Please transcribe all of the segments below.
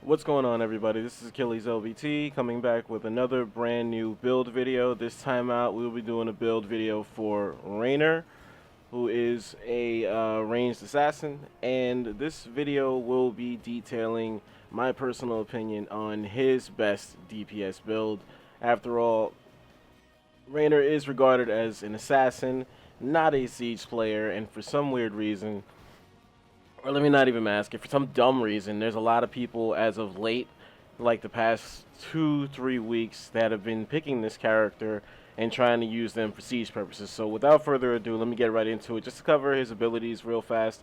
What's going on, everybody? This is Achilles LBT coming back with another brand new build video. This time out we'll be doing a build video for Raynor, who is a ranged assassin, and this video will be detailing my personal opinion on his best DPS build. After all, Raynor is regarded as an assassin, not a siege player, and for some weird reason, or let me not even ask it, for some dumb reason, there's a lot of people as of late, like the past 2-3 weeks, that have been picking this character and trying to use them for siege purposes. So without further ado, let me get right into it. Just to cover his abilities real fast.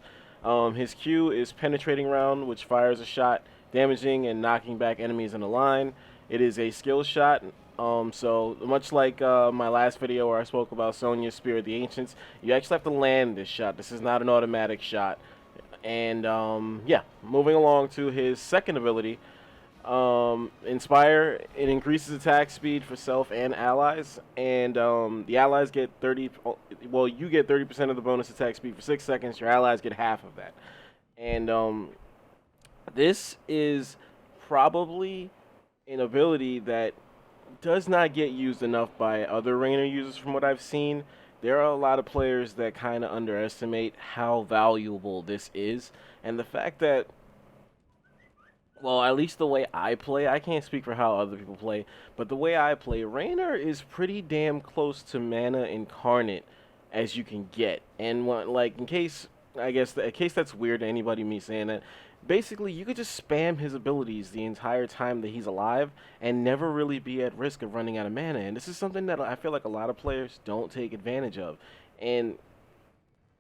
His Q is Penetrating Round, which fires a shot, damaging and knocking back enemies in a line. It is a skill shot. So much like my last video where I spoke about Sonya's Spear of the Ancients, you actually have to land this shot. This is not an automatic shot. And yeah, moving along to his second ability, Inspire. It increases attack speed for self and allies, and the allies get 30. Well, you get 30% of the bonus attack speed for 6 seconds. Your allies get half of that. And this is probably an ability that does not get used enough by other Raynor users from what I've seen. There are a lot of players that kind of underestimate how valuable this is, and the fact that, well, at least the way I play, I can't speak for how other people play, but the way I play, Raynor is pretty damn close to Mana Incarnate as you can get. And like, in case, I guess, in case that's weird to anybody me saying that, basically you could just spam his abilities the entire time that he's alive and never really be at risk of running out of mana. And this is something that I feel like a lot of players don't take advantage of. And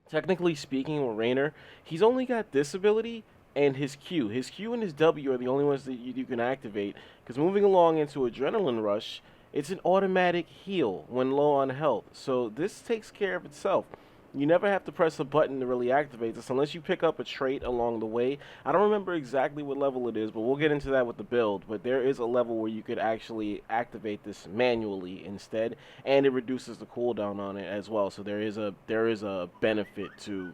technically speaking, with Raynor, he's only got this ability and his Q. His Q and his W are the only ones that you can activate, because moving along into Adrenaline Rush, it's an automatic heal when low on health. So this takes care of itself. You never have to press a button to really activate this unless you pick up a trait along the way. I don't remember exactly what level it is, but we'll get into that with the build. But there is a level where you could actually activate this manually instead, and it reduces the cooldown on it as well. So there is a benefit to,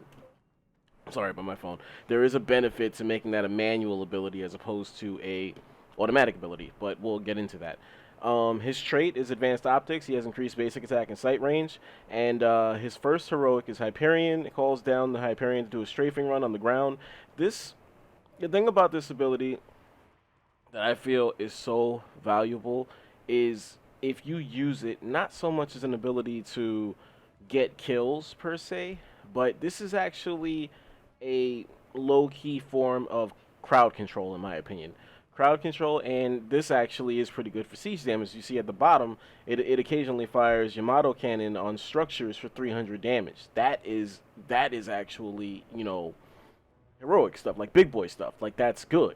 sorry about my phone. There is a benefit to making that a manual ability as opposed to a automatic ability, but we'll get into that. His trait is Advanced Optics. He has increased basic attack and sight range. And his first heroic is Hyperion. It calls down the Hyperion to do a strafing run on the ground. The thing about this ability that I feel is so valuable is if you use it, not so much as an ability to get kills per se, but this is actually a low-key form of crowd control, in my opinion. Crowd control, and this actually is pretty good for siege damage. You see at the bottom, it occasionally fires Yamato cannon on structures for 300 damage. That is actually, you know, heroic stuff, like big boy stuff. Like, that's good.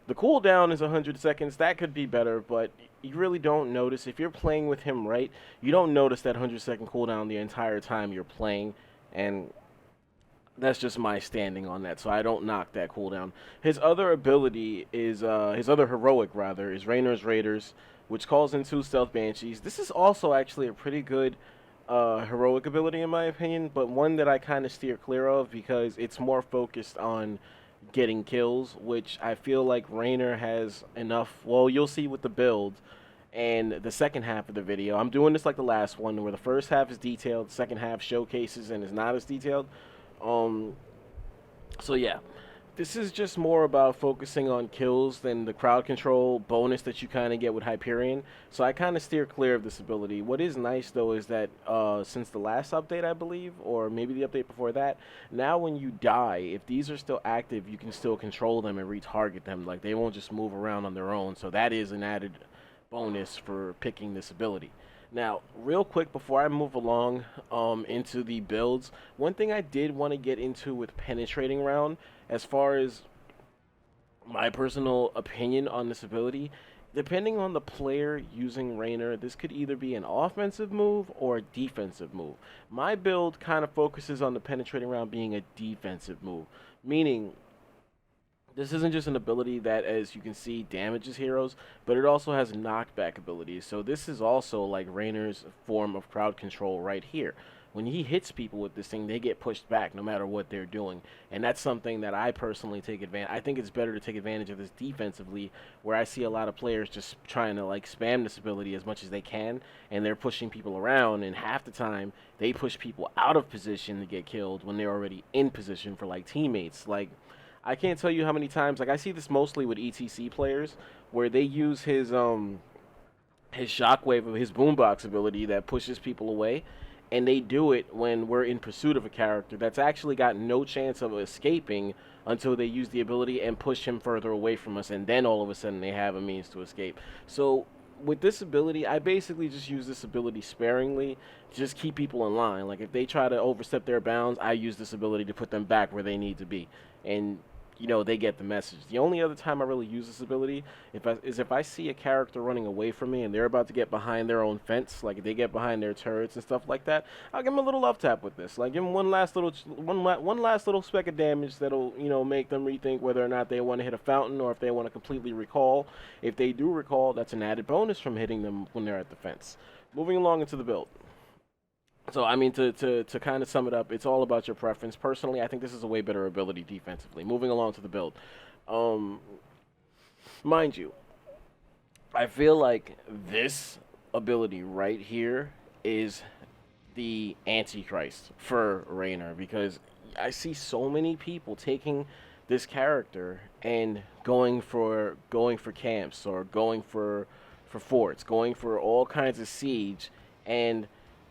The cooldown is 100 seconds. That could be better, but you really don't notice. If you're playing with him right, you don't notice that 100-second cooldown the entire time you're playing, and that's just my standing on that, so I don't knock that cooldown. His other ability is, his other heroic, rather, is Raynor's Raiders, which calls in 2 Stealth Banshees. This is also actually a pretty good heroic ability, in my opinion, but one that I kind of steer clear of because it's more focused on getting kills, which I feel like Raynor has enough. Well, you'll see with the build and the second half of the video. I'm doing this like the last one, where the first half is detailed, the second half showcases and is not as detailed. So yeah, this is just more about focusing on kills than the crowd control bonus that you kind of get with Hyperion. So I kind of steer clear of this ability. What is nice though is that since the last update, I believe, or maybe the update before that, now when you die, if these are still active, you can still control them and retarget them. Like, they won't just move around on their own. So that is an added bonus for picking this ability. Now, real quick before I move along into the builds, one thing I did want to get into with Penetrating Round, as far as my personal opinion on this ability, depending on the player using Raynor, this could either be an offensive move or a defensive move. My build kind of focuses on the Penetrating Round being a defensive move, meaning this isn't just an ability that, as you can see, damages heroes, but it also has knockback abilities. So this is also like Raynor's form of crowd control right here. when he hits people with this thing, they get pushed back no matter what they're doing. And that's something that I personally take advantage. I think it's better to take advantage of this defensively, where I see a lot of players just trying to like spam this ability as much as they can, and they're pushing people around, and half the time they push people out of position to get killed when they're already in position for like teammates. Like, I can't tell you how many times, like I see this mostly with ETC players, where they use his shockwave of his boombox ability that pushes people away, and they do it when we're in pursuit of a character that's actually got no chance of escaping until they use the ability and push him further away from us, and then all of a sudden they have a means to escape. So with this ability, I basically just use this ability sparingly, just keep people in line. Like if they try to overstep their bounds, I use this ability to put them back where they need to be, and they get the message. The only other time I really use this ability is if I see a character running away from me and they're about to get behind their own fence, like if they get behind their turrets and stuff like that, I'll give them a little love tap with this. Like give them one last little speck of damage that'll make them rethink whether or not they want to hit a fountain or if they want to completely recall. If they do recall, that's an added bonus from hitting them when they're at the fence. Moving along into the build. So, I mean, to kind of sum it up, it's all about your preference. Personally, I think this is a way better ability defensively. Moving along to the build. Mind you, I feel like this ability right here is the Antichrist for Raynor, because I see so many people taking this character and going for camps or going for forts, going for all kinds of siege, and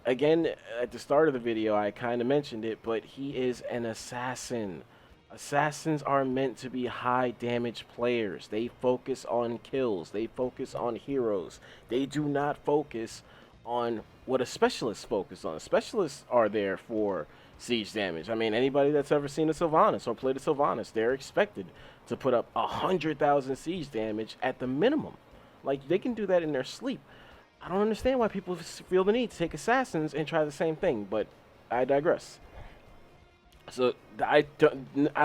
again, at the start of the video, I kind of mentioned it, but he is an assassin. Assassins are meant to be high damage players. They focus on kills. They focus on heroes. They do not focus on what a specialist focuses on. Specialists are there for siege damage. I mean, anybody that's ever seen a Sylvanas or played a Sylvanas, they're expected to put up 100,000 siege damage at the minimum. Like, they can do that in their sleep. I don't understand why people feel the need to take assassins and try the same thing, but I digress. So I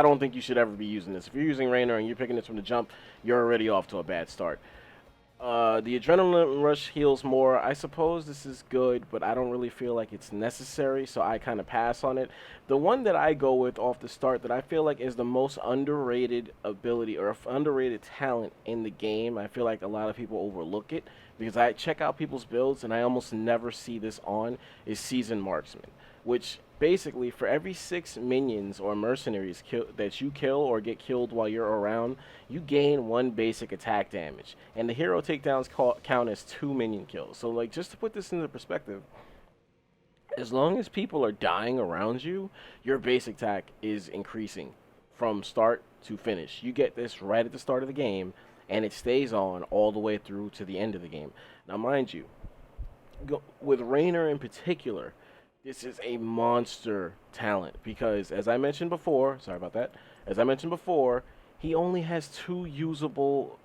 don't think you should ever be using this. If you're using Raynor and you're picking this from the jump, you're already off to a bad start. The adrenaline rush heals more. I suppose this is good, but I don't really feel like it's necessary, so I kind of pass on it. The one that I go with off the start that I feel like is the most underrated ability or underrated talent in the game, I feel like a lot of people overlook it, because I check out people's builds and I almost never see this on, is Seasoned Marksman, which basically for every 6 minions or mercenaries that you kill or get killed while you're around, you gain 1 basic attack damage, and the hero takedowns count as 2 minion kills. So like, just to put this into perspective, as long as people are dying around you, your basic attack is increasing from start to finish. You get this right at the start of the game, and it stays on all the way through to the end of the game. Now, mind you, with Raynor in particular, this is a monster talent, because as I mentioned before, he only has 2 usable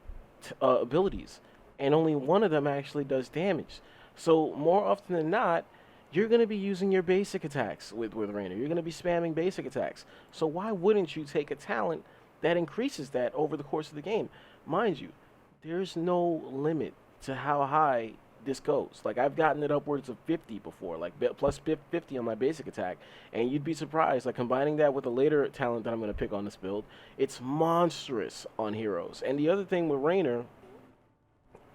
abilities, and only one of them actually does damage. So more often than not, you're going to be using your basic attacks with Raynor. You're going to be spamming basic attacks. So why wouldn't you take a talent that increases that over the course of the game? Mind you, there's no limit to how high this goes. Like, I've gotten it upwards of 50 before, like plus 50 on my basic attack, and you'd be surprised, like combining that with a later talent that I'm going to pick on this build, it's monstrous on heroes. And the other thing with Raynor,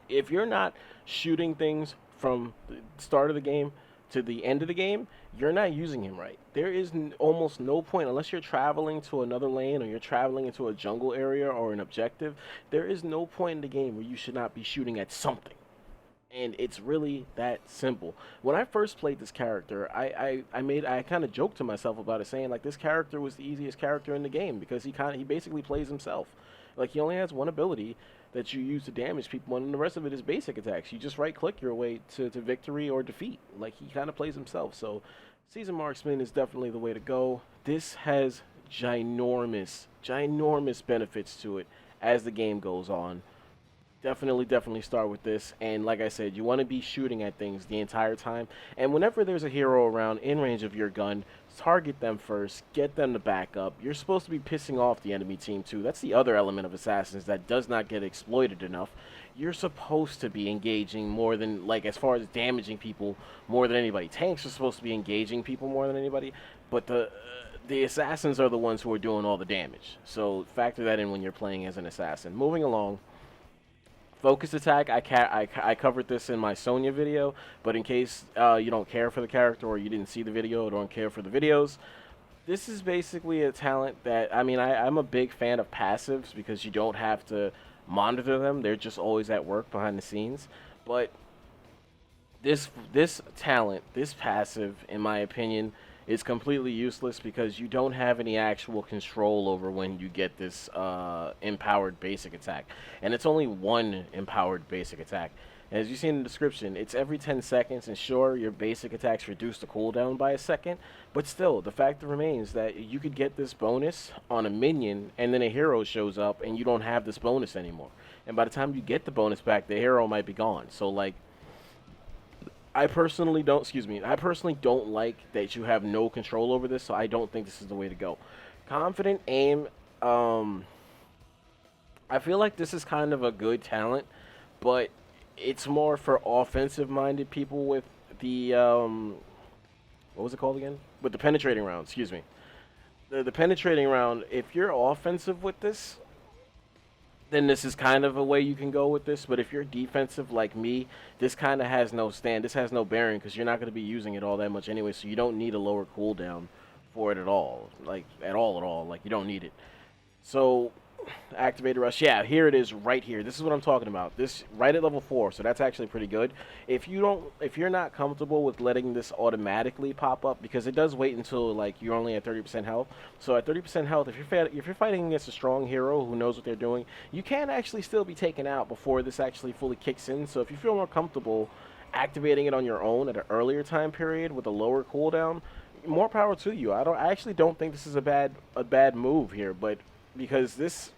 if you're not shooting things from the start of the game to the end of the game, you're not using him right. There is almost no point, unless you're traveling to another lane or you're traveling into a jungle area or an objective, there is no point in the game where you should not be shooting at something. And it's really that simple. When I first played this character, I kind of joked to myself about it, saying like, this character was the easiest character in the game, because he basically plays himself. Like, he only has 1 ability that you use to damage people, and the rest of it is basic attacks. You just right-click your way to victory or defeat. Like, he kind of plays himself. So Seasoned Marksman is definitely the way to go. This has ginormous benefits to it as the game goes on. definitely start with this. And like I said, you want to be shooting at things the entire time. And whenever there's a hero around in range of your gun, target them first, get them to back up. You're supposed to be pissing off the enemy team too. That's the other element of Assassins that does not get exploited enough. You're supposed to be engaging more than, like, as far as damaging people more than anybody. Tanks are supposed to be engaging people more than anybody, but the assassins are the ones who are doing all the damage. So factor that in when you're playing as an assassin. Moving along, focus attack. I covered this in my Sonya video, but in case you don't care for the character or you didn't see the video or don't care for the videos, this is basically a talent that, I mean, I'm a big fan of passives because you don't have to monitor them. They're just always at work behind the scenes. But this talent, this passive, in my opinion, is completely useless because you don't have any actual control over when you get this empowered basic attack. And it's only one empowered basic attack. And as you see in the description, it's every 10 seconds, and sure, your basic attacks reduce the cooldown by a second, but still, the fact remains that you could get this bonus on a minion, and then a hero shows up, and you don't have this bonus anymore. And by the time you get the bonus back, the hero might be gone. So, like, I personally don't like that you have no control over this, so I don't think this is the way to go. Confident aim, I feel like this is kind of a good talent, but it's more for offensive-minded people with the, what was it called again? With the penetrating round, excuse me. The penetrating round, if you're offensive with this, then this is kind of a way you can go with this. But if you're defensive like me, this kind of has no stand. This has no bearing because you're not going to be using it all that much anyway, so you don't need a lower cooldown for it at all. Like, at all. Like, you don't need it. So, activated rush. Yeah, here it is right here. This is what I'm talking about. This right at level 4, so that's actually pretty good. If you're not comfortable with letting this automatically pop up, because it does wait until, like, you're only at 30% health. So at 30% health, if you're fighting against a strong hero who knows what they're doing, you can actually still be taken out before this actually fully kicks in. So if you feel more comfortable activating it on your own at an earlier time period with a lower cooldown, more power to you. I actually don't think this is a bad move here, but because this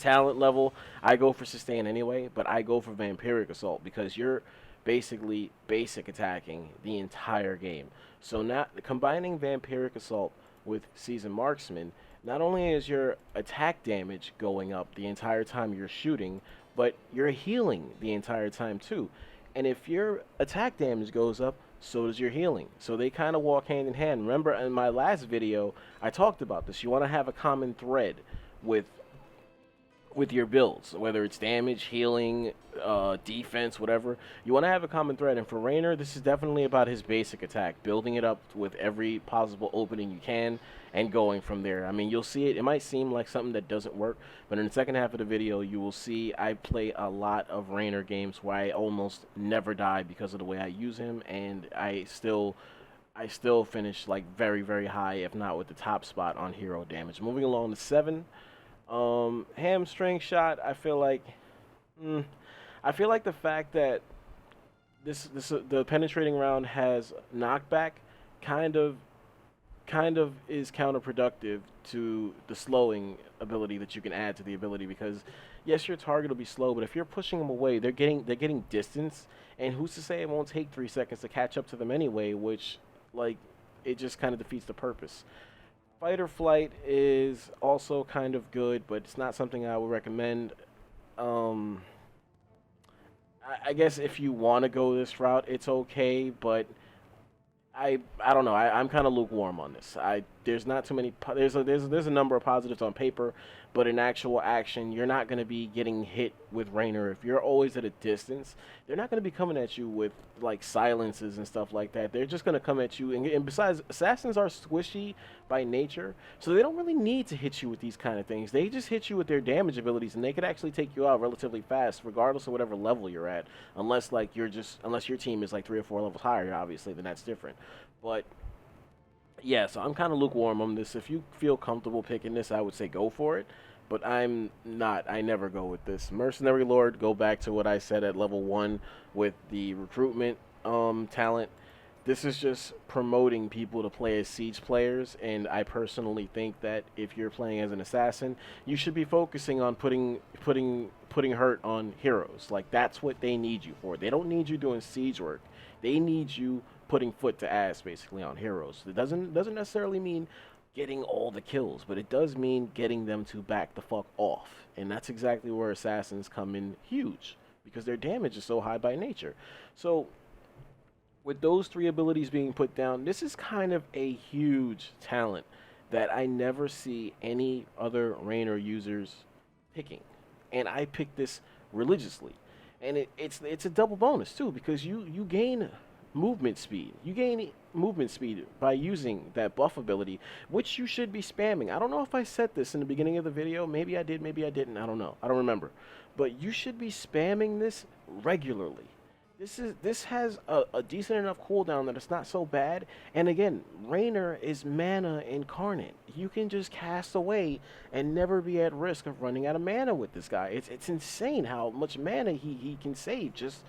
talent level, I go for sustain anyway, but I go for vampiric assault because you're basically basic attacking the entire game. So now combining vampiric assault with seasoned marksman, not only is your attack damage going up the entire time you're shooting, but you're healing the entire time too. And if your attack damage goes up, so does your healing. So they kind of walk hand in hand. Remember in my last video, I talked about this. You want to have a common thread with your builds, whether it's damage, healing, defense, whatever. You want to have a common thread. And for Raynor, this is definitely about his basic attack, building it up with every possible opening you can and going from there. I mean, you'll see it. It might seem like something that doesn't work, but in the second half of the video, you will see I play a lot of Raynor games where I almost never die because of the way I use him, and I still finish like very, very high, if not with the top spot on hero damage. Moving along to 7. Hamstring shot, I feel like the fact that the penetrating round has knockback kind of is counterproductive to the slowing ability that you can add to the ability, because yes, your target will be slow, but if you're pushing them away, they're getting distance, and who's to say it won't take 3 seconds to catch up to them anyway, which, like, it just kind of defeats the purpose. Fight or flight is also kind of good, but it's not something I would recommend. I guess if you want to go this route, it's okay, but I don't know. I'm kind of lukewarm on this. There's not too many. There's a number of positives on paper, but in actual action, you're not going to be getting hit with Raynor. If you're always at a distance, they're not going to be coming at you with like silences and stuff like that. They're just going to come at you. And besides, assassins are squishy by nature, so they don't really need to hit you with these kind of things. They just hit you with their damage abilities, and they could actually take you out relatively fast, regardless of whatever level you're at. Unless your team is like 3 or 4 levels higher, obviously, then that's different. But yeah, so I'm kind of lukewarm on this. If you feel comfortable picking this, I would say go for it. But I'm not. I never go with this. Mercenary Lord, go back to what I said at level 1 with the recruitment talent. This is just promoting people to play as siege players, and I personally think that if you're playing as an assassin, you should be focusing on putting hurt on heroes. Like that's what they need you for. They don't need you doing siege work. They need you putting foot to ass basically on heroes. It doesn't necessarily mean getting all the kills, but it does mean getting them to back the fuck off. And that's exactly where assassins come in huge because their damage is so high by nature. So with those three abilities being put down, this is kind of a huge talent that I never see any other Raynor users picking. And I pick this religiously. And it's a double bonus too because you gain movement speed. You gain movement speed by using that buff ability, which you should be spamming. I don't know if I said this in the beginning of the video. Maybe I did, maybe I didn't. I don't know. I don't remember. But you should be spamming this regularly. This has a decent enough cooldown that it's not so bad. And again, Raynor is mana incarnate. You can just cast away and never be at risk of running out of mana with this guy. It's insane how much mana he can save just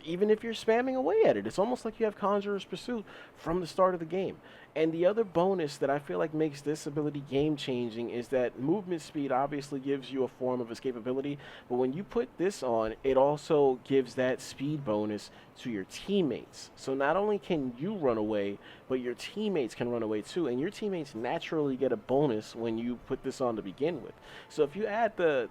even if you're spamming away at it. It's almost like you have Conjurer's Pursuit from the start of the game. And the other bonus that I feel like makes this ability game-changing is that movement speed obviously gives you a form of escapability, but when you put this on, it also gives that speed bonus to your teammates. So not only can you run away, but your teammates can run away too, and your teammates naturally get a bonus when you put this on to begin with. So if you add the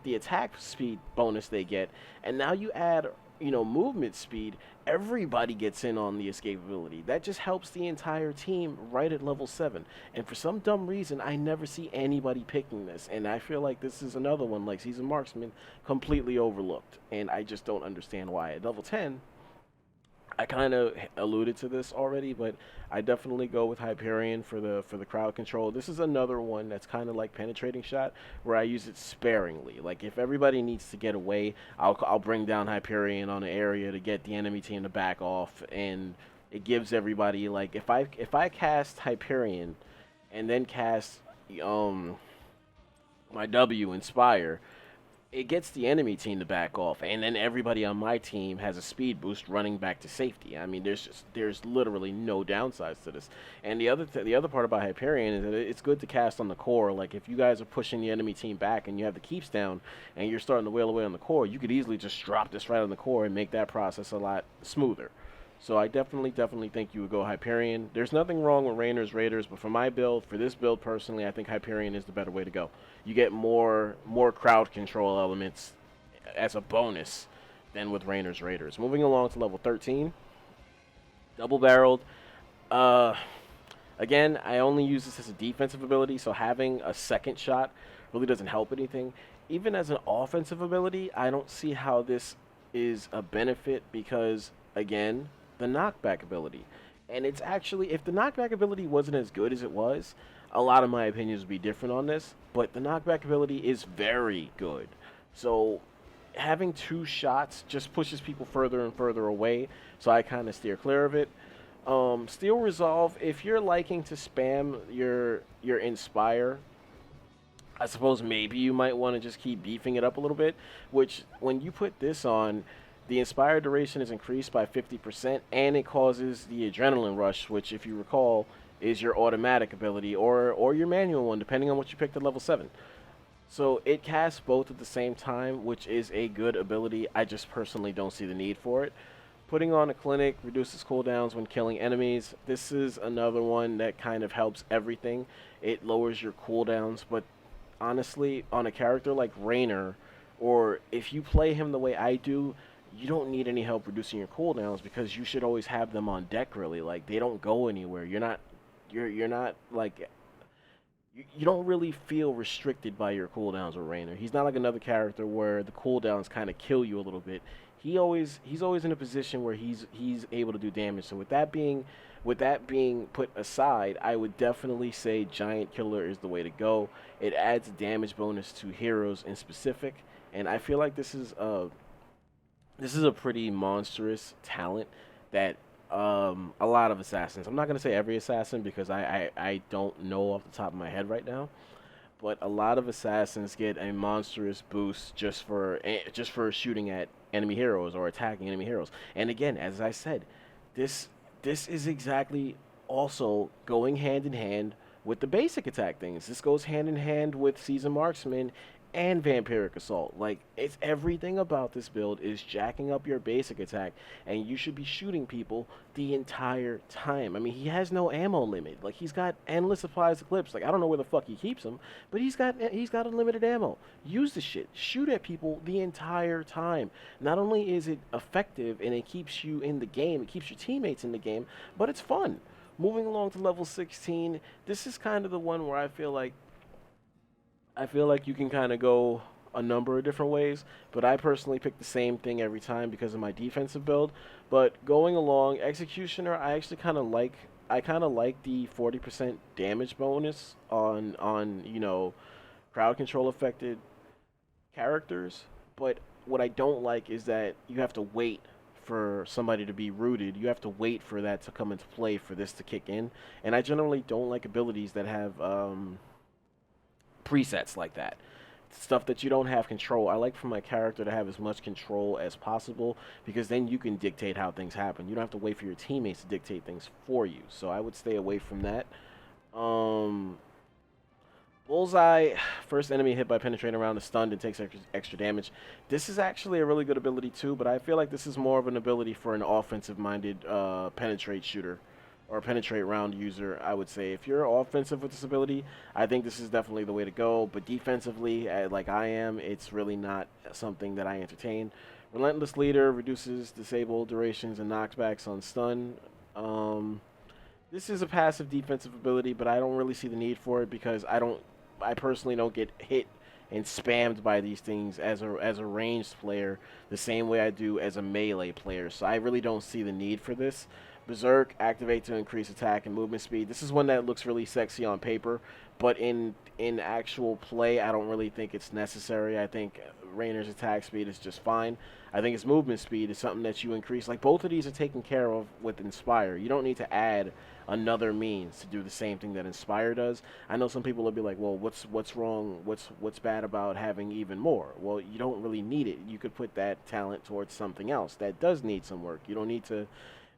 attack speed bonus they get, and now you add movement speed, everybody gets in on the escapability. That just helps the entire team right at level 7. And for some dumb reason, I never see anybody picking this. And I feel like this is another one, like Seasoned Marksman, completely overlooked. And I just don't understand why. At level 10, I kind of alluded to this already, but I definitely go with Hyperion for the crowd control. This is another one that's kind of like Penetrating Shot, where I use it sparingly. Like if everybody needs to get away, I'll bring down Hyperion on an area to get the enemy team to back off, and it gives everybody, like if I cast Hyperion and then cast my W Inspire, it gets the enemy team to back off, and then everybody on my team has a speed boost running back to safety. I mean, there's literally no downsides to this. And the other part about Hyperion is that it's good to cast on the core. Like if you guys are pushing the enemy team back and you have the keeps down and you're starting to wail away on the core, you could easily just drop this right on the core and make that process a lot smoother. So I definitely think you would go Hyperion. There's nothing wrong with Raynor's Raiders, but for my build, for this build personally, I think Hyperion is the better way to go. You get more crowd control elements as a bonus than with Raynor's Raiders. Moving along to level 13, double-barreled. Again, I only use this as a defensive ability, so having a second shot really doesn't help anything. Even as an offensive ability, I don't see how this is a benefit because, again, the knockback ability. And it's actually, if the knockback ability wasn't as good as it was, a lot of my opinions would be different on this, but the knockback ability is very good. So having two shots just pushes people further and further away, so I kind of steer clear of it. Steel Resolve, if you're liking to spam your Inspire, I suppose maybe you might want to just keep beefing it up a little bit, which when you put this on, the Inspire duration is increased by 50%, and it causes the Adrenaline Rush, which, if you recall, is your automatic ability or your manual one, depending on what you picked at level 7. So it casts both at the same time, which is a good ability. I just personally don't see the need for it. Putting on a Clinic reduces cooldowns when killing enemies. This is another one that kind of helps everything. It lowers your cooldowns, but honestly, on a character like Raynor, or if you play him the way I do, you don't need any help reducing your cooldowns because you should always have them on deck, really. Like, they don't go anywhere. You're not like, you don't really feel restricted by your cooldowns with Raynor. He's not like another character where the cooldowns kind of kill you a little bit. He's always in a position where he's able to do damage. So with that being put aside, I would definitely say Giant Killer is the way to go. It adds a damage bonus to heroes in specific, and I feel like this is a pretty monstrous talent that a lot of assassins, I'm not going to say every assassin because I don't know off the top of my head right now, but a lot of assassins get a monstrous boost just for shooting at enemy heroes or attacking enemy heroes. And again, as I said, this this is exactly also going hand in hand with the basic attack things. This goes hand in hand with Seasoned Marksman and Vampiric Assault. Like, it's everything about this build is jacking up your basic attack, and you should be shooting people the entire time. I mean, he has no ammo limit. Like, he's got endless supplies of clips. Like, I don't know where the fuck he keeps them, but he's got unlimited ammo. Use the shit. Shoot at people the entire time. Not only is it effective and it keeps you in the game, it keeps your teammates in the game, but it's fun. Moving along to level 16, this is kind of the one where I feel like you can kind of go a number of different ways, but I personally pick the same thing every time because of my defensive build. But going along, Executioner, I actually kind of like. I kind of like the 40% damage bonus on crowd control affected characters. But what I don't like is that you have to wait for somebody to be rooted. You have to wait for that to come into play for this to kick in. And I generally don't like abilities that have presets like that. Stuff that you don't have control. I like for my character to have as much control as possible because then you can dictate how things happen. You don't have to wait for your teammates to dictate things for you. So I would stay away from that. Bullseye, first enemy hit by penetrating around is stunned and takes extra damage. This is actually a really good ability too, but I feel like this is more of an ability for an offensive-minded penetrate shooter or penetrate round user, I would say. If you're offensive with this ability, I think this is definitely the way to go. But defensively, like I am, it's really not something that I entertain. Relentless Leader reduces disable durations and knockbacks on stun. This is a passive defensive ability, but I don't really see the need for it because I personally don't get hit and spammed by these things as a ranged player the same way I do as a melee player. So I really don't see the need for this. Berserk, activate to increase attack and movement speed. This is one that looks really sexy on paper, but in actual play, I don't really think it's necessary. I think Raynor's attack speed is just fine. I think his movement speed is something that you increase. Like, both of these are taken care of with Inspire. You don't need to add another means to do the same thing that Inspire does. I know some people will be like, well, what's wrong? What's bad about having even more? Well, you don't really need it. You could put that talent towards something else that does need some work. You don't need to.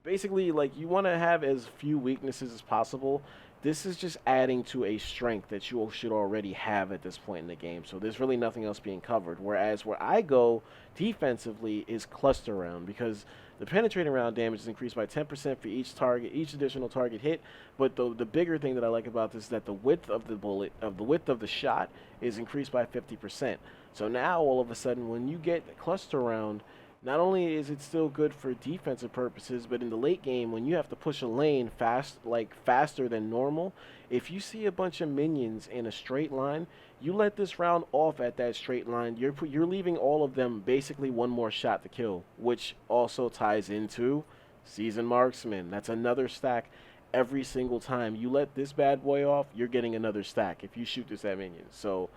Basically, like, you want to have as few weaknesses as possible. This is just adding to a strength that you should already have at this point in the game. So there's really nothing else being covered. Whereas where I go defensively is cluster round, because the penetrating round damage is increased by 10% for each target, each additional target hit. But the bigger thing that I like about this is that the width of the bullet, the width of the shot, is increased by 50%. So now all of a sudden, when you get cluster round, not only is it still good for defensive purposes, but in the late game, when you have to push a lane faster than normal, if you see a bunch of minions in a straight line, you let this round off at that straight line, you're leaving all of them basically one more shot to kill, which also ties into Seasoned Marksman. That's another stack every single time. You let this bad boy off, you're getting another stack if you shoot this at minions. So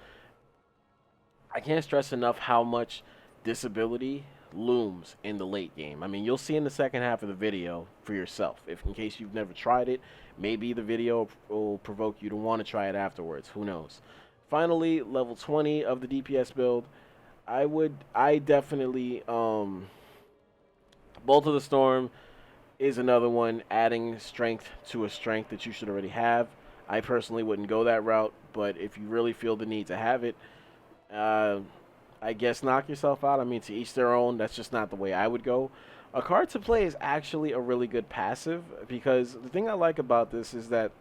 I can't stress enough how much this ability looms in the late game. I mean, you'll see in the second half of the video for yourself. If in case you've never tried it, maybe the video will provoke you to want to try it afterwards. Who knows? Finally, level 20 of the DPS build. I definitely Bolt of the Storm is another one, adding strength to a strength that you should already have. I personally wouldn't go that route, but if you really feel the need to have it, I guess knock yourself out. I mean, to each their own. That's just not the way I would go. A card to play is actually a really good passive, because the thing I like about this is that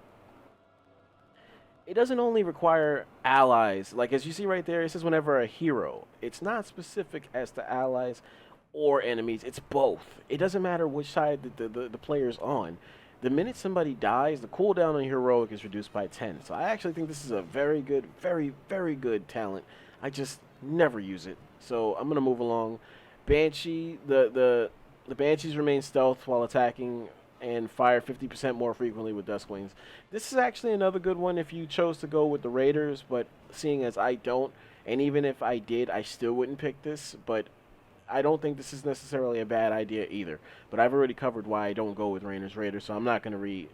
it doesn't only require allies. Like, as you see right there, it says whenever a hero. It's not specific as to allies or enemies. It's both. It doesn't matter which side the player's on. The minute somebody dies, the cooldown on heroic is reduced by 10. So I actually think this is a very good, very, very good talent. I just never use it. So I'm going to move along. Banshee, the Banshees remain stealth while attacking and fire 50% more frequently with Duskwings. This is actually another good one if you chose to go with the Raiders, but seeing as I don't, and even if I did, I still wouldn't pick this, but I don't think this is necessarily a bad idea either. But I've already covered why I don't go with Raynor's Raiders, so I'm not going to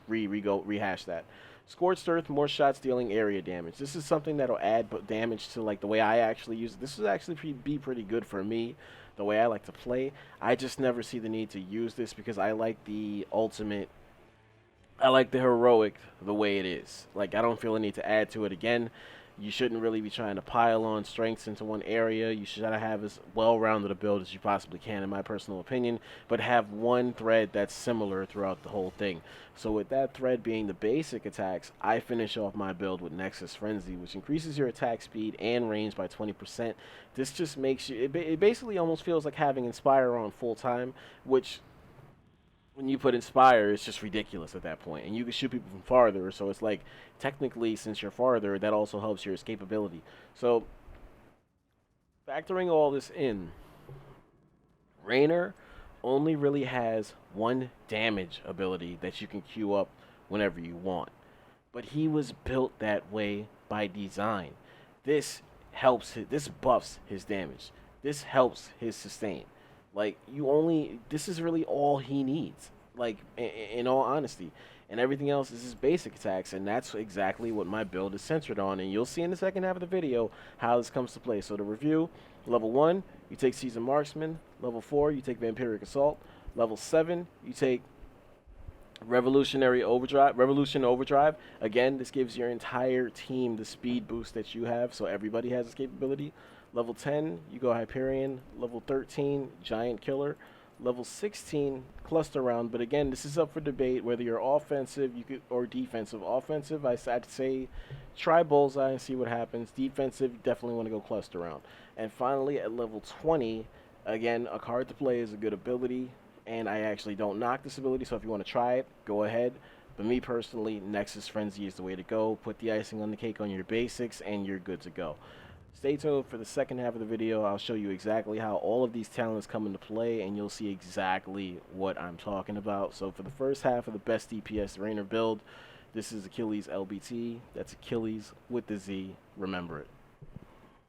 rehash that. Scorched Earth, more shots dealing area damage. This is something that'll add damage to, like, the way I actually use it. This would actually be pretty good for me. the way I like to play. I just never see the need to use this because I like the ultimate. I like the heroic the way it is. Like, I don't feel a need to add to it again. You shouldn't really be trying to pile on strengths into one area. You should have as well-rounded a build as you possibly can, in my personal opinion, but have one thread that's similar throughout the whole thing. So with that thread being the basic attacks, I finish off my build with Nexus Frenzy, which increases your attack speed and range by 20%. This just makes you, it basically almost feels like having Inspire on full time, which when you put Inspire, it's just ridiculous at that point. And you can shoot people from farther, so it's like, technically, since you're farther, that also helps your escapability. So, factoring all this in, Raynor only really has one damage ability that you can queue up whenever you want. But he was built that way by design. This this buffs his damage. This helps his sustain. Like, this is really all he needs, like, in all honesty. And everything else is his basic attacks, and that's exactly what my build is centered on. And you'll see in the second half of the video how this comes to play. So to review, level 1, you take Seasoned Marksman. Level 4, you take Vampiric Assault. Level 7, you take Revolution Overdrive. Again, this gives your entire team the speed boost that you have, so everybody has this capability. Level 10, you go Hyperion. Level 13, Giant Killer. Level 16, Cluster Round. But again, this is up for debate whether you're offensive or defensive. Offensive, I'd say try Bullseye and see what happens. Defensive, you definitely want to go Cluster Round. And finally, at level 20, again, a card to play is a good ability. And I actually don't knock this ability, so if you want to try it, go ahead. But me personally, Nexus Frenzy is the way to go. Put the icing on the cake on your basics, and you're good to go. Stay tuned for the second half of the video. I'll show you exactly how all of these talents come into play, and you'll see exactly what I'm talking about. So for the first half of the best DPS Raynor build, this is Achilles LBT. That's Achilles with the Z. Remember it.